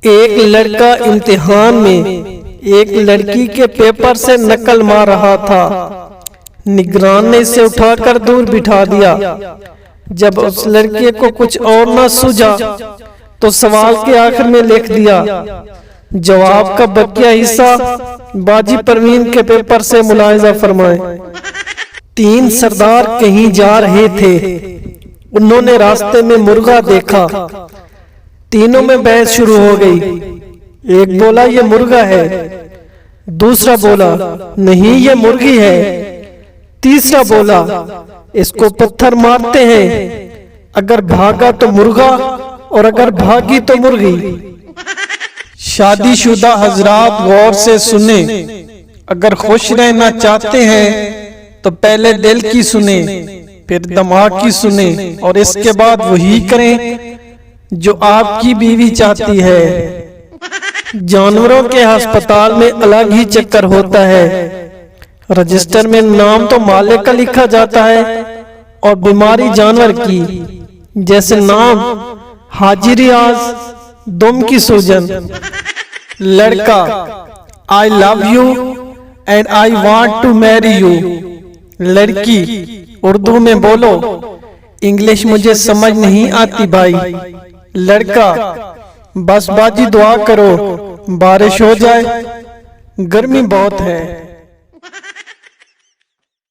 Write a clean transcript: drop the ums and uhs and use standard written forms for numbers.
एक लड़का इम्तिहान में एक लड़की के पेपर से नकल मार रहा था। निगरान ने इसे उठाकर दूर बिठा दिया। जब उस लड़के को कुछ और न सूझा तो सवाल के आखिर में लिख दिया, जवाब का बकिया हिस्सा बाजी परवीन के पेपर से मुलाहिजा फरमाए। तीन सरदार कहीं जा रहे थे। उन्होंने रास्ते में मुर्गा देखा। तीनों में बहस शुरू हो गई। एक बोला ये मुर्गा है, दूसरा बोला नहीं ये मुर्गी है, तीसरा बोला इसको पत्थर मारते हैं, अगर भागा तो मुर्गा और अगर भागी तो मुर्गी। शादीशुदा हजरात गौर से सुने, अगर खुश रहना चाहते हैं तो पहले दिल की सुने, फिर दिमाग की सुने और इसके बाद वही करें जो आपकी बीवी चाहती है। जानवरों के अस्पताल में अलग ही चक्कर होता है। रजिस्टर में नाम तो मालिक का लिखा जाता है और बीमारी जानवर की, जैसे नाम हाजी रियाज, दुम की सूजन। लड़का I love you and I want to marry you. लड़की उर्दू में बोलो, इंग्लिश मुझे समझ नहीं आती भाई। लड़का बस बाजी दुआ करो बारिश हो जाए, गर्मी बहुत है।